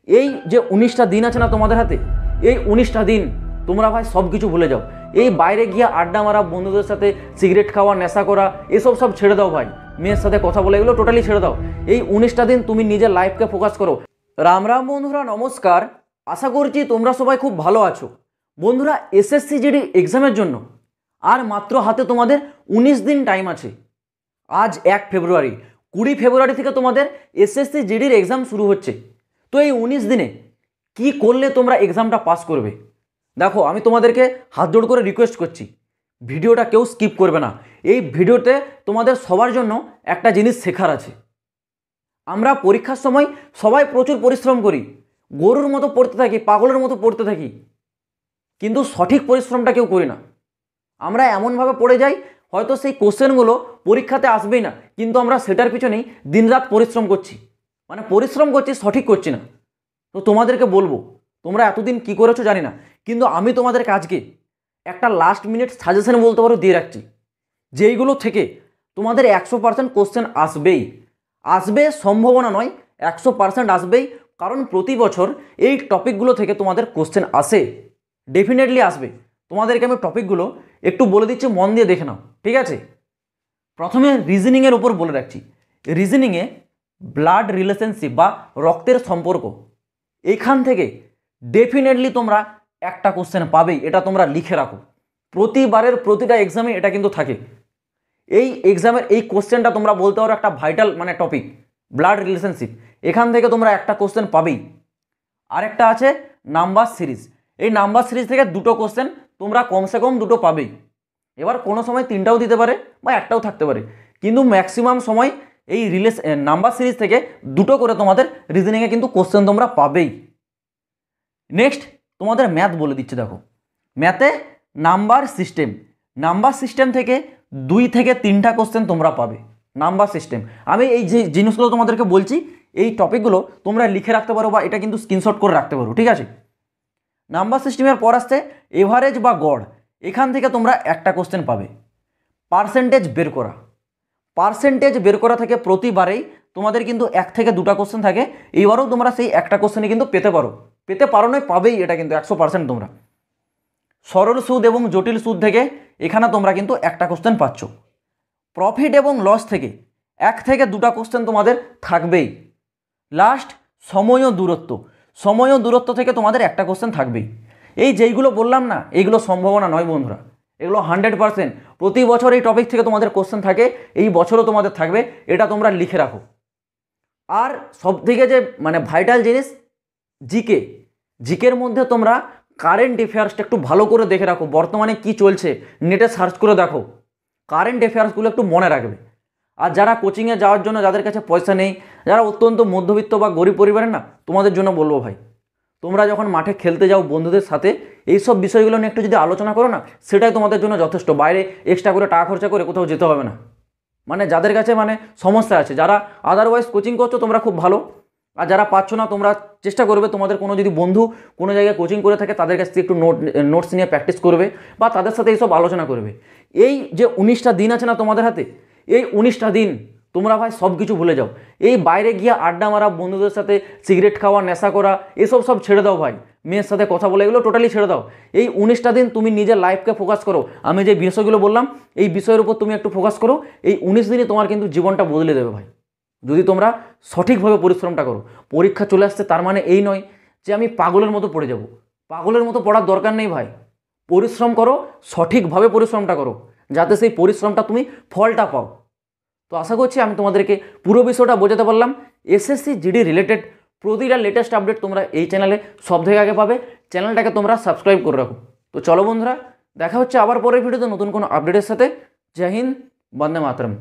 এই যে 19টা দিন আছে না তোমাদের হাতে, এই 19টা দিন তোমরা ভাই সব কিছু ভুলে যাও। এই বাইরে গিয়ে আড্ডা মারা, বন্ধুদের সাথে সিগারেট খাওয়া, নেশা করা, এসব সব ছেড়ে দাও ভাই। মেয়ের সাথে কথা বলে এগুলো টোটালি ছেড়ে দাও। এই 19টা দিন তুমি নিজের লাইফকে ফোকাস করো। রাম রাম বন্ধুরা, নমস্কার। আশা করছি তোমরা সবাই খুব ভালো আছো। বন্ধুরা, এসএসসি জিডি এক্সামের জন্য আর মাত্র হাতে তোমাদের 19 দিন টাইম আছে। আজ 1 ফেব্রুয়ারি, 20 ফেব্রুয়ারি থেকে তোমাদের এসএসসি জিডির এক্সাম শুরু হচ্ছে। তো এই 19 দিনে কি করলে তোমরা এক্সামটা পাস করবে? দেখো, আমি তোমাদেরকে হাত জোড় করে রিকোয়েস্ট করছি, ভিডিওটা কেউ স্কিপ করবে না। এই ভিডিওতে তোমাদের সবার জন্য একটা জিনিস শেখার আছে। আমরা পরীক্ষার সময় সবাই প্রচুর পরিশ্রম করি, গরুর মতো পড়তে থাকি, পাগলের মতো পড়তে থাকি, কিন্তু সঠিক পরিশ্রমটা কেউ করি না। আমরা এমনভাবে পড়ে যাই, হয়তো সেই কোশ্চেনগুলো পরীক্ষাতে আসবেই না, কিন্তু আমরা সেটার পিছনেই দিনরাত পরিশ্রম করছি, মানে পরিশ্রম করছি, সঠিক করছি না। তো তোমাদেরকে বলবো, তোমরা এতদিন কি করেছো জানি না, কিন্তু আমি তোমাদেরকে আজকে একটা লাস্ট মিনিট সাজেশন বলতে পারো দিয়ে রাখছি, যেইগুলো থেকে তোমাদের 100% কোশ্চেন আসবেই। আসবে সম্ভাবনা নয়, 100% আসবেই। কারণ প্রতি বছর এই টপিকগুলো থেকে তোমাদের কোশ্চেন আসে, ডেফিনেটলি আসবে। তোমাদেরকে আমি টপিকগুলো একটু বলে দিচ্ছি, মন দিয়ে দেখে নাও, ঠিক আছে? প্রথমে রিজনিংয়ের উপর বলে রাখছি। রিজনিংয়ে ব্লাড রিলেশনশিপ বা রক্তের সম্পর্ক, এইখান থেকে ডেফিনেটলি তোমরা একটা কোশ্চেন পাবেই, এটা তোমরা লিখে রাখো। প্রতিবারের প্রতিটা এক্সামে এটা কিন্তু থাকে। এই এক্সামের এই কোশ্চেনটা তোমরা বলতে পারো একটা ভাইটাল মানে টপিক, ব্লাড রিলেশনশিপ। এখান থেকে তোমরা একটা কোশ্চেন পাবেই। আরেকটা আছে নাম্বার সিরিজ। এই নাম্বার সিরিজ থেকে দুটো কোশ্চেন তোমরা কমসে কম দুটো পাবেই। এবার কোনো সময় তিনটাও দিতে পারে বা একটাও থাকতে পারে, কিন্তু ম্যাক্সিমাম সময় এই নাম্বার সিরিজ থেকে দুটো করে তোমাদের রিজনিংয়ে কিন্তু কোশ্চেন তোমরা পাবেই। নেক্সট তোমাদের ম্যাথ বলে দিচ্ছে। দেখো, ম্যাথে নাম্বার সিস্টেম থেকে 2 থেকে 3টা কোশ্চেন তোমরা পাবে। নাম্বার সিস্টেম, আমি এই যে জিনিসগুলো তোমাদেরকে বলছি, এই টপিকগুলো তোমরা লিখে রাখতে পারো বা এটা কিন্তু স্ক্রিনশট করে রাখতে পারো, ঠিক আছে? নাম্বার সিস্টেমের পর আসছে এভারেজ বা গড়। এখান থেকে তোমরা একটা কোশ্চেন পাবে। পার্সেন্টেজ বের করা থেকে প্রতিবারেই তোমাদের কিন্তু 1 থেকে 2টা কোশ্চেন থাকে। এইবারও তোমরা সেই একটা কোশ্চেনই কিন্তু পেতে পারো নয়, পাবেই, এটা কিন্তু 100% তোমরা। সরল সুদ এবং জটিল সুদ থেকে এখানে তোমরা কিন্তু একটা কোশ্চেন পাচ্ছ। প্রফিট এবং লস থেকে 1 থেকে 2টা কোশ্চেন তোমাদের থাকবেই। লাস্ট সময় ও দূরত্ব থেকে তোমাদের একটা কোশ্চেন থাকবেই। এই যেইগুলো বললাম না, এইগুলো সম্ভাবনা নয় বন্ধুরা, এগুলো 100%। প্রতি বছর এই টপিক থেকে তোমাদের কোশ্চেন থাকে, এই বছরও তোমাদের থাকবে, এটা তোমরা লিখে রাখো। আর সবথেকে যে মানে ভাইটাল জিনিস, জিকের মধ্যে তোমরা কারেন্ট অ্যাফেয়ার্সটা একটু ভালো করে দেখে রাখো। বর্তমানে কি চলছে নেটে সার্চ করে দেখো, কারেন্ট অ্যাফেয়ার্সগুলো একটু মনে রাখবে। আর যারা কোচিংয়ে যাওয়ার জন্য যাদের কাছে পয়সা নেই, যারা অত্যন্ত মধ্যবিত্ত বা গরিব পরিবারের, না, তোমাদের জন্য বলবো ভাই, তোমরা যখন মাঠে খেলতে যাও বন্ধুদের সাথে, এইসব বিষয়গুলো নিয়ে একটু যদি আলোচনা করো না, সেটাই তোমাদের জন্য যথেষ্ট। বাইরে এক্সট্রা করে টাকা খরচা করে কোথাও যেতে হবে না। মানে যাদের কাছে মানে সমস্যা আছে, যারা আদারওয়াইজ কোচিং করছো তোমরা খুব ভালো, আর যারা পাচ্ছ না তোমরা চেষ্টা করবে, তোমাদের কোনো যদি বন্ধু কোনো জায়গায় কোচিং করে থাকে তাদের কাছ থেকে একটু নোটস নিয়ে প্র্যাকটিস করবে বা তাদের সাথে এইসব আলোচনা করবে। এই যে 19টা দিন আছে না তোমাদের হাতে, এই 19টা দিন তোমরা ভাই সব কিছু ভুলে যাও। এই বাইরে গিয়ে আড্ডা মারা, বন্ধুদের সাথে সিগারেট খাওয়া, নেশা করা, এসব সব ছেড়ে দাও ভাই। মেয়ের সাথে কথা বলে এগুলো টোটালি ছেড়ে দাও। এই 19টা দিন তুমি নিজের লাইফকে ফোকাস করো। আমি যে বিষয়গুলো বললাম এই বিষয়ের উপর তুমি একটু ফোকাস করো। এই 19 দিনই তোমার কিন্তু জীবনটা বদলে দেবে ভাই, যদি তোমরা সঠিকভাবে পরিশ্রমটা করো। পরীক্ষা চলে আসছে তার মানে এই নয় যে আমি পাগলের মতো পড়ে যাব। পাগলের মতো পড়ার দরকার নেই ভাই। পরিশ্রম করো, সঠিকভাবে পরিশ্রমটা করো, যাতে সেই পরিশ্রমটা তুমি ফলটা পাও। তো আশা করছি আমি তোমাদেরকে পুরো বিষয়টা বোঝাতে পারলাম। এসএসসি জিডি রিলেটেড প্রতিটা লেটেস্ট আপডেট তোমরা এই চ্যানেলে সব থেকে আগে পাবে। চ্যানেলটাকে তোমরা সাবস্ক্রাইব করে রাখো। তো চলো বন্ধুরা, দেখা হচ্ছে আবার পরের ভিডিওতে নতুন কোনো আপডেটের সাথে। জয় হিন্দ, বন্দে মাতরম।